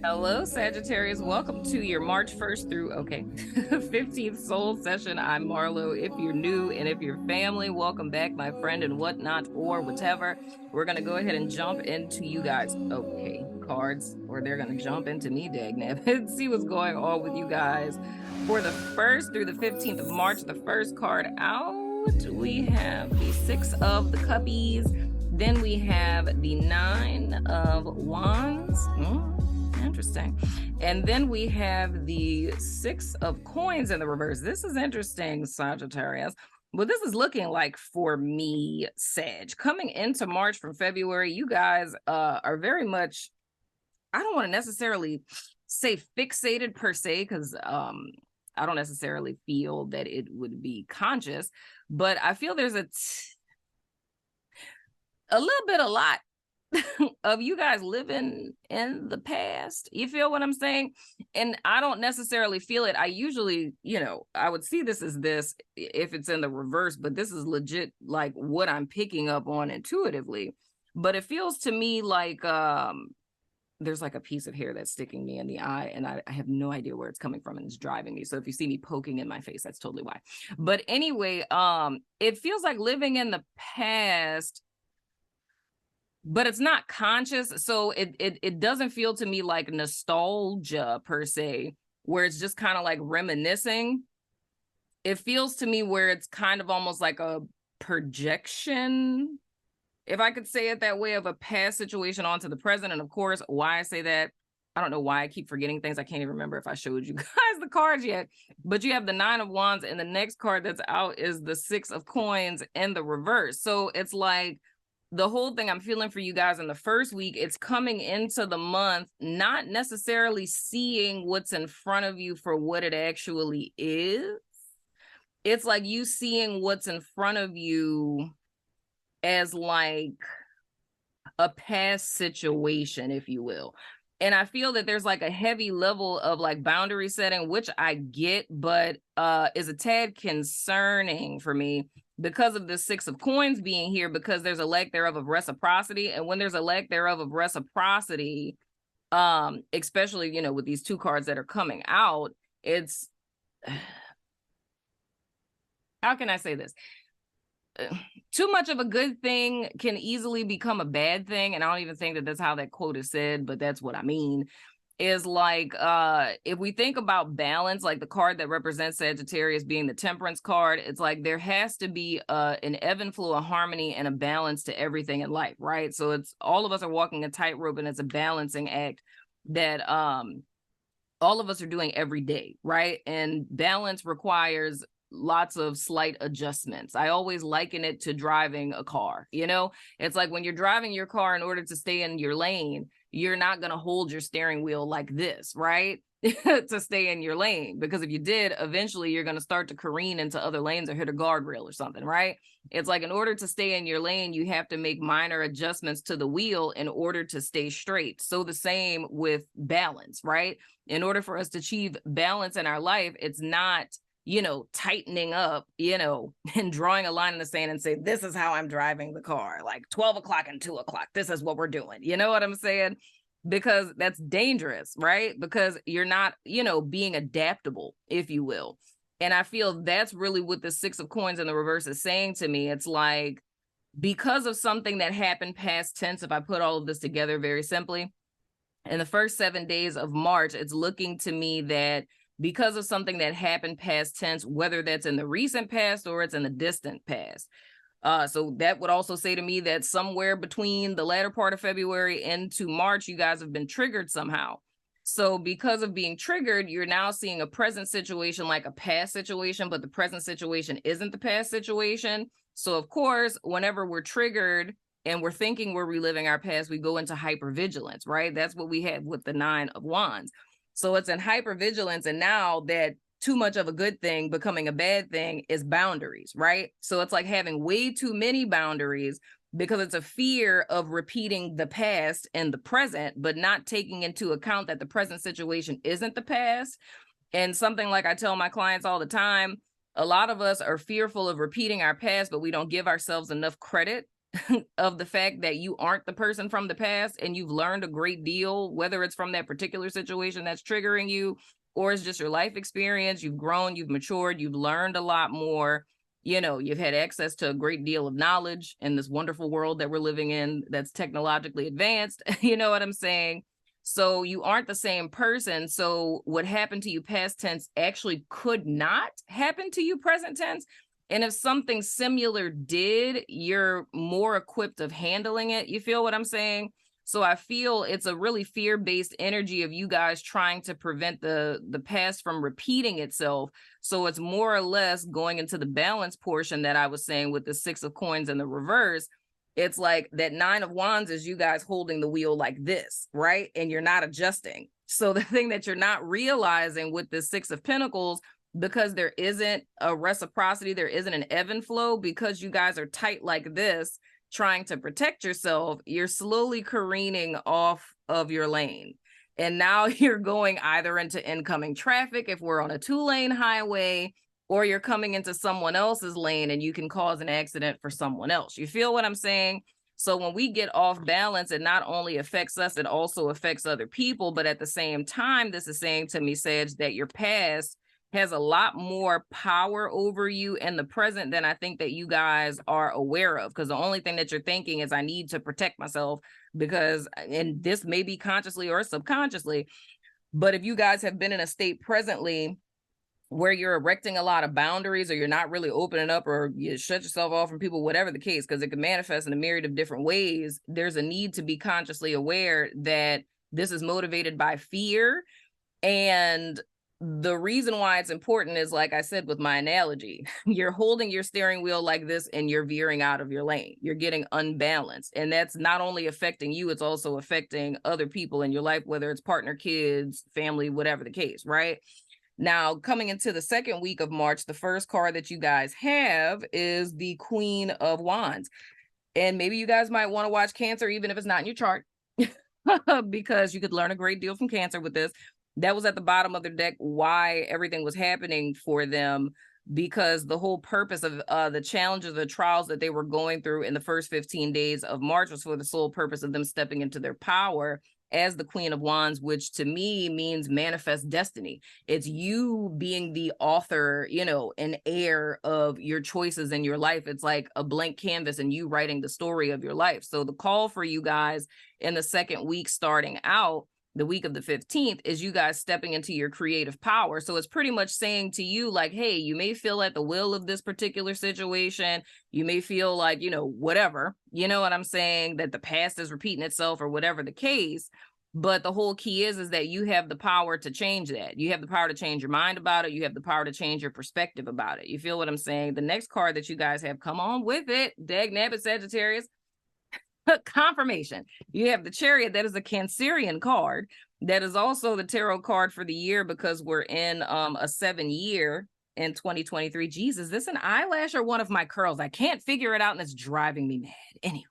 Hello, Sagittarius. Welcome to your March 1st through, 15th soul session. I'm Marlo. If you're new and if you're family, welcome back, my friend, and whatnot, or whatever. We're going to go ahead and jump into you guys. Okay, cards, or they're going to jump into me, dagnabbit, and see what's going on with you guys. For the 1st through the 15th of March, the first card out, we have the Six of the Cuppies. Then we have the Nine of Wands. Interesting. And then we have the Six of Coins in the reverse. This is interesting, Sagittarius. What this is looking like for me, Sag, coming into March from February, you guys are very much, I don't want to necessarily say fixated per se, because I don't necessarily feel that it would be conscious, but I feel there's a lot of you guys living in the past. You feel what I'm saying? And I don't necessarily feel it. I usually, I would see this as this if it's in the reverse, but this is legit like what I'm picking up on intuitively. But it feels to me like there's like a piece of hair that's sticking me in the eye, and I have no idea where it's coming from, and it's driving me. So if you see me poking in my face, that's totally why. But anyway, it feels like living in the past, but it's not conscious. So it doesn't feel to me like nostalgia per se, where it's just kind of like reminiscing. It feels to me where it's kind of almost like a projection, if I could say it that way, of a past situation onto the present. And of course, why I say that, I don't know why I keep forgetting things. I can't even remember if I showed you guys the cards yet. But you have the Nine of Wands, and the next card that's out is the Six of Coins in the reverse. So it's like, the whole thing I'm feeling for you guys in the first week, it's coming into the month, not necessarily seeing what's in front of you for what it actually is. It's like you seeing what's in front of you as like a past situation, if you will. And I feel that there's like a heavy level of like boundary setting, which I get, but is a tad concerning for me, because of the Six of Coins being here, because there's a lack thereof of reciprocity. And when there's a lack thereof of reciprocity, especially, with these two cards that are coming out, it's, how can I say this? Too much of a good thing can easily become a bad thing. And I don't even think that that's how that quote is said, but that's what I mean. Is like, if we think about balance, like the card that represents Sagittarius being the Temperance card, it's like there has to be an ebb and flow, a harmony, and a balance to everything in life, right? So it's all of us are walking a tightrope, and it's a balancing act that all of us are doing every day, right? And balance requires lots of slight adjustments. I always liken it to driving a car. It's like when you're driving your car, in order to stay in your lane, you're not going to hold your steering wheel like this, right? To stay in your lane, because if you did, eventually you're going to start to careen into other lanes or hit a guardrail or something, right? It's like, in order to stay in your lane, you have to make minor adjustments to the wheel in order to stay straight. So the same with balance, right? In order for us to achieve balance in our life, it's not tightening up, and drawing a line in the sand and say, this is how I'm driving the car, like 12 o'clock and 2 o'clock. This is what we're doing. You know what I'm saying? Because that's dangerous, right? Because you're not, being adaptable, if you will. And I feel that's really what the Six of Coins in the reverse is saying to me. It's like, because of something that happened past tense, if I put all of this together very simply, in the first 7 days of March, it's looking to me that because of something that happened past tense, whether that's in the recent past or it's in the distant past. So that would also say to me that somewhere between the latter part of February into March, you guys have been triggered somehow. So because of being triggered, you're now seeing a present situation like a past situation, but the present situation isn't the past situation. So of course, whenever we're triggered and we're thinking we're reliving our past, we go into hypervigilance, right? That's what we had with the Nine of Wands. So it's in hypervigilance, and now that too much of a good thing becoming a bad thing is boundaries, right? So it's like having way too many boundaries, because it's a fear of repeating the past in the present, but not taking into account that the present situation isn't the past. And something like I tell my clients all the time, a lot of us are fearful of repeating our past, but we don't give ourselves enough credit of the fact that you aren't the person from the past and you've learned a great deal, whether it's from that particular situation that's triggering you or it's just your life experience. You've grown, you've matured, you've learned a lot more. You know, you've had access to a great deal of knowledge in this wonderful world that we're living in that's technologically advanced. You know what I'm saying? So you aren't the same person. So what happened to you past tense actually could not happen to you present tense. And if something similar did, you're more equipped of handling it. You feel what I'm saying? So I feel it's a really fear-based energy of you guys trying to prevent the past from repeating itself. So it's more or less going into the balance portion that I was saying with the 6 of coins in the reverse. It's like that 9 of wands is you guys holding the wheel like this, right? And you're not adjusting. So the thing that you're not realizing with the 6 of pentacles, because there isn't a reciprocity, there isn't an ebb and flow, because you guys are tight like this, trying to protect yourself, you're slowly careening off of your lane. And now you're going either into incoming traffic if we're on a 2-lane highway, or you're coming into someone else's lane and you can cause an accident for someone else. You feel what I'm saying? So when we get off balance, it not only affects us, it also affects other people. But at the same time, this is saying to me, Sag, that your past has a lot more power over you in the present than I think that you guys are aware of. Because the only thing that you're thinking is, I need to protect myself, because, and this may be consciously or subconsciously, but if you guys have been in a state presently where you're erecting a lot of boundaries, or you're not really opening up, or you shut yourself off from people, whatever the case, because it can manifest in a myriad of different ways, there's a need to be consciously aware that this is motivated by fear. And the reason why it's important is, like I said with my analogy, you're holding your steering wheel like this and you're veering out of your lane. You're getting unbalanced. And that's not only affecting you, it's also affecting other people in your life, whether it's partner, kids, family, whatever the case, right? Now, coming into the second week of March, the first card that you guys have is the Queen of Wands. And maybe you guys might want to watch Cancer, even if it's not in your chart, because you could learn a great deal from Cancer with this. That was at the bottom of the deck, why everything was happening for them, because the whole purpose of the challenges, the trials that they were going through in the first 15 days of March was for the sole purpose of them stepping into their power as the Queen of Wands, which to me means manifest destiny. It's you being the author, you know, and heir of your choices in your life. It's like a blank canvas and you writing the story of your life. So the call for you guys in the second week starting out, the week of the 15th, is you guys stepping into your creative power. So it's pretty much saying to you, like, hey, you may feel at the will of this particular situation. You may feel like, you know, whatever, you know what I'm saying, that the past is repeating itself or whatever the case. But the whole key is that you have the power to change that. You have the power to change your mind about it. You have the power to change your perspective about it. You feel what I'm saying? The next card that you guys have, come on with it, dagnabbit Sagittarius, confirmation. You have the Chariot. That is a Cancerian card. That is also the tarot card for the year, because we're in a 7-year in 2023. Jesus, is this an eyelash or one of my curls? I can't figure it out, and it's driving me mad. Anyway.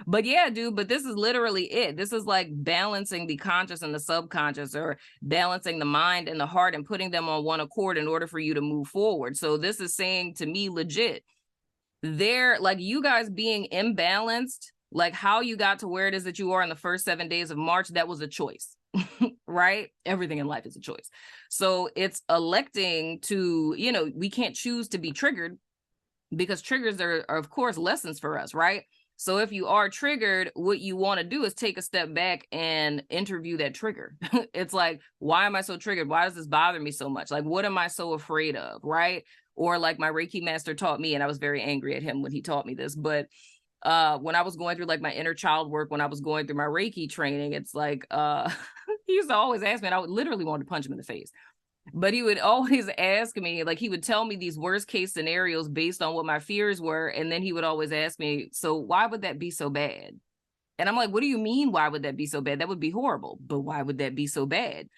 But yeah, dude, but this is literally it. This is like balancing the conscious and the subconscious, or balancing the mind and the heart and putting them on one accord in order for you to move forward. So this is saying to me, legit, they're like, you guys being imbalanced, like how you got to where it is that you are in the first 7 days of March, that was a choice, right? Everything in life is a choice. So it's electing to, you know, we can't choose to be triggered, because triggers are of course lessons for us, right? So if you are triggered, what you want to do is take a step back and interview that trigger. It's like, why am I so triggered? Why does this bother me so much? Like, what am I so afraid of, right? Or like my Reiki master taught me, and I was very angry at him when he taught me this, but when I was going through like my inner child work, when I was going through my Reiki training, it's like he used to always ask me, and I would literally want to punch him in the face. But he would always ask me, like, he would tell me these worst case scenarios based on what my fears were. And then he would always ask me, so why would that be so bad? And I'm like, what do you mean, why would that be so bad? That would be horrible. But why would that be so bad?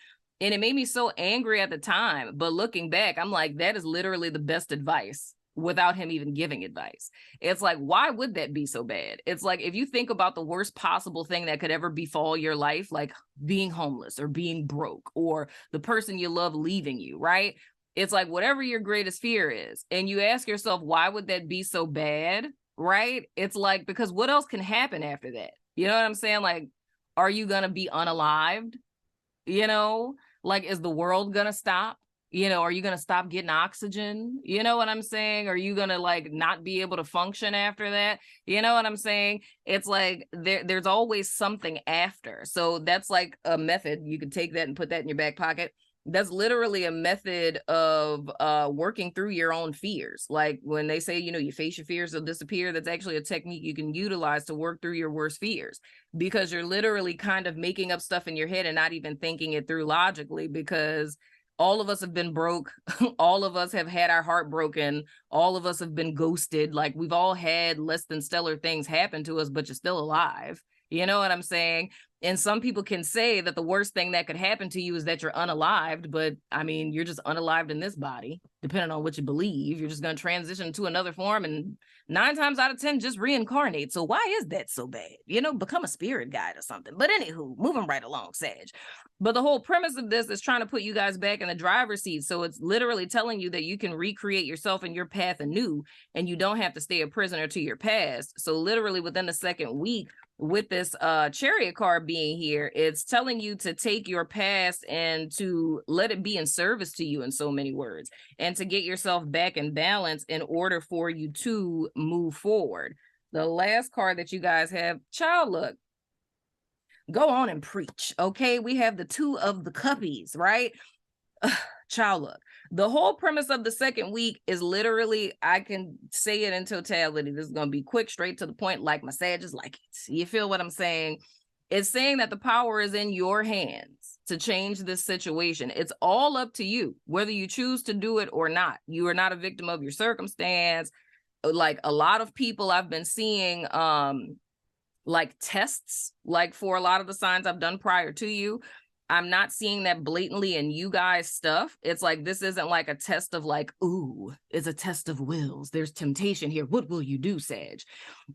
And it made me so angry at the time. But looking back, I'm like, that is literally the best advice without him even giving advice. It's like, why would that be so bad? It's like, if you think about the worst possible thing that could ever befall your life, like being homeless or being broke or the person you love leaving you, right? It's like, whatever your greatest fear is, and you ask yourself, why would that be so bad? right? It's like, because what else can happen after that? You know what I'm saying? Like, are you going to be unalived? You know, like, is the world going to stop? You know, are you going to stop getting oxygen? You know what I'm saying? Are you going to like not be able to function after that? You know what I'm saying? It's like there's always something after. So that's like a method. You could take that and put that in your back pocket. That's literally a method of working through your own fears. Like when they say, you know, you face your fears, they'll disappear. That's actually a technique you can utilize to work through your worst fears, because you're literally kind of making up stuff in your head and not even thinking it through logically, because all of us have been broke. All of us have had our heart broken. All of us have been ghosted. Like, we've all had less than stellar things happen to us, but you're still alive. You know what I'm saying? And some people can say that the worst thing that could happen to you is that you're unalived, but I mean, you're just unalived in this body, depending on what you believe. You're just going to transition to another form and 9 times out of 10 just reincarnate. So why is that so bad? You know, become a spirit guide or something. But anywho, moving right along, Sag. But the whole premise of this is trying to put you guys back in the driver's seat. So it's literally telling you that you can recreate yourself and your path anew, and you don't have to stay a prisoner to your past. So literally within the second week, with this Chariot card being here, it's telling you to take your past and to let it be in service to you, in so many words, and to get yourself back in balance in order for you to move forward. The last card that you guys have, child, look, go on and preach. Okay, we have the 2 of the cuppies, right? Child, look, the whole premise of the second week is literally, I can say it in totality, this is going to be quick, straight to the point, like my Sages like it. You feel what I'm saying? It's saying that the power is in your hands to change this situation. It's all up to you, whether you choose to do it or not. You are not a victim of your circumstance. Like, a lot of people I've been seeing, like tests, like for a lot of the signs I've done prior to you, I'm not seeing that blatantly in you guys' stuff. It's like, this isn't like a test of like, ooh, it's a test of wills. There's temptation here. What will you do, Sag?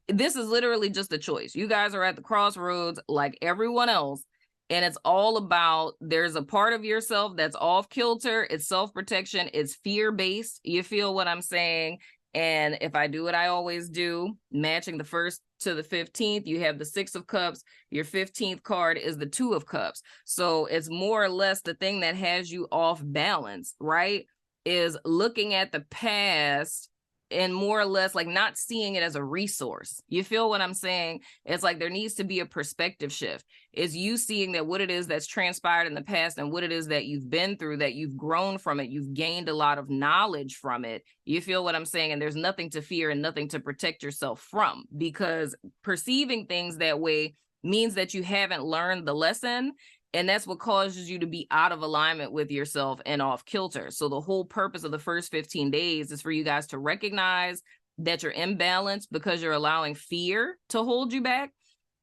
This is literally just a choice. You guys are at the crossroads like everyone else. And it's all about, there's a part of yourself that's off kilter. It's self-protection. It's fear-based. You feel what I'm saying? And if I do what I always do, matching the 1st to the 15th, you have the 6 of Cups. Your 15th card is the 2 of Cups. So it's more or less the thing that has you off balance, right? Is looking at the past and more or less like not seeing it as a resource. You feel what I'm saying? It's like there needs to be a perspective shift. Is you seeing that what it is that's transpired in the past and what it is that you've been through, that you've grown from it, you've gained a lot of knowledge from it. You feel what I'm saying? And there's nothing to fear and nothing to protect yourself from, because perceiving things that way means that you haven't learned the lesson. And that's what causes you to be out of alignment with yourself and off kilter. So the whole purpose of the first 15 days is for you guys to recognize that you're imbalanced because you're allowing fear to hold you back.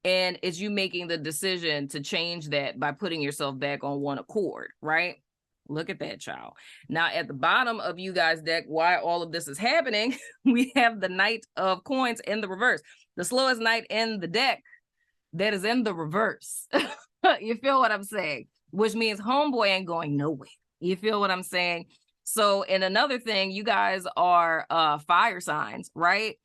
And it's you making the decision to change that by putting yourself back on one accord, right? Look at that, child. Now, at the bottom of you guys' deck, why all of this is happening, we have the Knight of Coins in the reverse. The slowest knight in the deck that is in the reverse. You feel what I'm saying? Which means homeboy ain't going nowhere. You feel what I'm saying? So, and another thing, you guys are fire signs, right?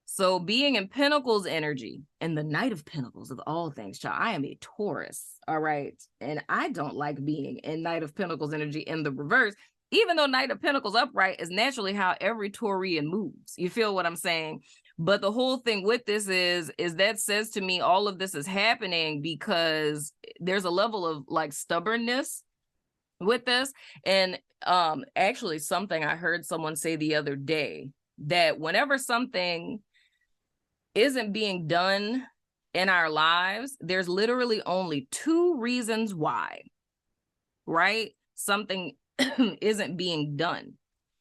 So being in Pentacles energy and the Knight of Pentacles of all things, child, I am a Taurus, all right? And I don't like being in Knight of Pentacles energy in the reverse, even though Knight of Pentacles upright is naturally how every Taurian moves. You feel what I'm saying? But the whole thing with this is that says to me, all of this is happening because there's a level of like stubbornness with this. And actually something I heard someone say the other day, that whenever something isn't being done in our lives, there's literally only 2 reasons why, right? Something isn't being done.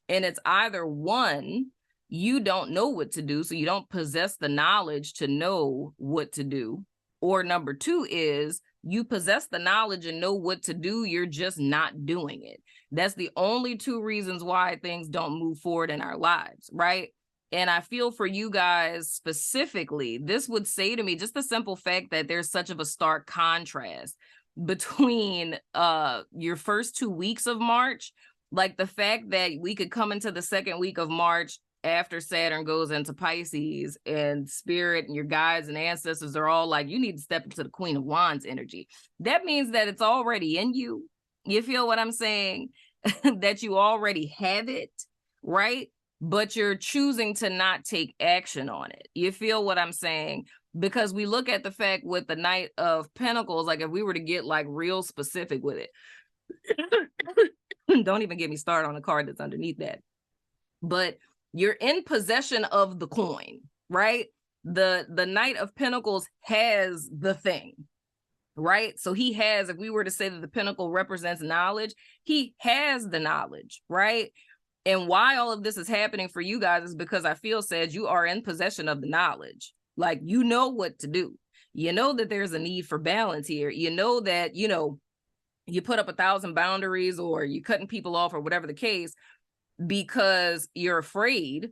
And it's either 1, you don't know what to do, so you don't possess the knowledge to know what to do. Or number 2 is you possess the knowledge and know what to do, you're just not doing it. That's the only 2 reasons why things don't move forward in our lives, right? And I feel for you guys specifically, this would say to me just the simple fact that there's such of a stark contrast between your first 2 weeks of March, like the fact that we could come into the second week of March after Saturn goes into Pisces, and spirit and your guides and ancestors are all like, you need to step into the Queen of Wands energy. That means that it's already in you. You feel what I'm saying? That you already have it, right? But you're choosing to not take action on it. You feel what I'm saying? Because we look at the fact with the Knight of Pentacles, like if we were to get like real specific with it, don't even get me started on the card that's underneath that. But you're in possession of the coin, right? The Knight of Pentacles has the thing, right? So he has, if we were to say that the pentacle represents knowledge, he has the knowledge, right? And why all of this is happening for you guys is because I feel, Sag, you are in possession of the knowledge. Like, you know what to do. You know that there's a need for balance here. You know that, you know, you put up 1,000 boundaries, or you're cutting people off, or whatever the case, because you're afraid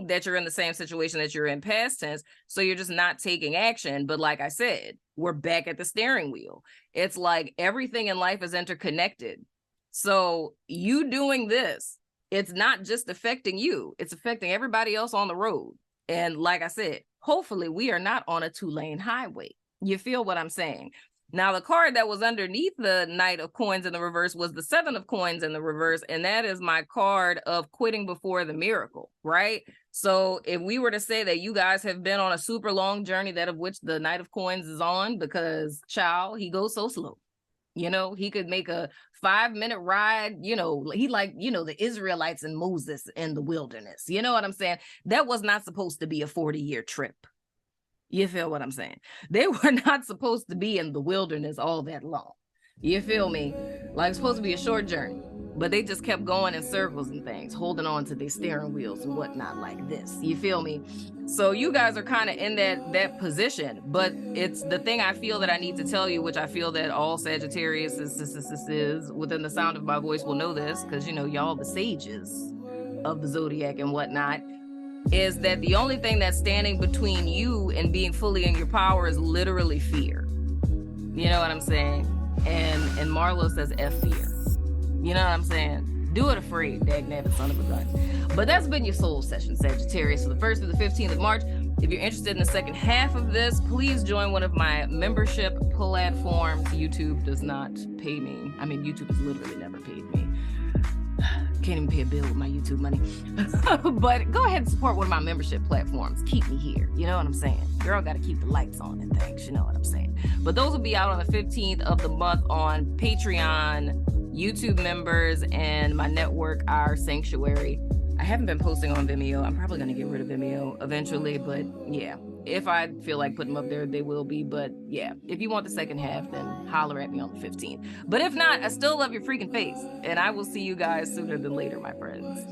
that you're in the same situation that you're in past tense. So you're just not taking action. But like I said, we're back at the steering wheel. It's like everything in life is interconnected. So you doing this, it's not just affecting you, it's affecting everybody else on the road. And like I said, hopefully we are not on a 2-lane highway. You feel what I'm saying? Now, the card that was underneath the Knight of Coins in the reverse was the 7 of Coins in the reverse, and that is my card of quitting before the miracle, right? So if we were to say that you guys have been on a super long journey, that of which the Knight of Coins is on, because, child, he goes so slow. You know, he could make a 5-minute ride, you know, he like, you know, the Israelites and Moses in the wilderness. You know what I'm saying? That was not supposed to be a 40-year trip. You feel what I'm saying? They were not supposed to be in the wilderness all that long. You feel me? Like, it's supposed to be a short journey, but they just kept going in circles and things, holding on to their steering wheels and whatnot like this. You feel me? So you guys are kind of in that position, but it's the thing I feel that I need to tell you, which I feel that all Sagittarius is within the sound of my voice will know this, because, you know, y'all the sages of the zodiac and whatnot, is that the only thing that's standing between you and being fully in your power is literally fear. You know what I'm saying? And Marlo says F fear. You know what I'm saying? Do it afraid, dagnabbit son of a gun. But that's been your soul session, Sagittarius, for the 1st through the 15th of March. If you're interested in the second half of this, please join one of my membership platforms. YouTube does not pay me. I mean, YouTube has literally never paid me. Can't even pay a bill with my YouTube money. But go ahead and support one of my membership platforms. Keep me here. You know what I'm saying? Girl got to keep the lights on and things. You know what I'm saying? But those will be out on the 15th of the month on Patreon, YouTube members, and my network, Our Sanctuary. I haven't been posting on Vimeo. I'm probably going to get rid of Vimeo eventually. But yeah, if I feel like putting them up there, they will be. But yeah, if you want the second half, then holler at me on the 15th. But if not, I still love your freaking face. And I will see you guys sooner than later, my friends.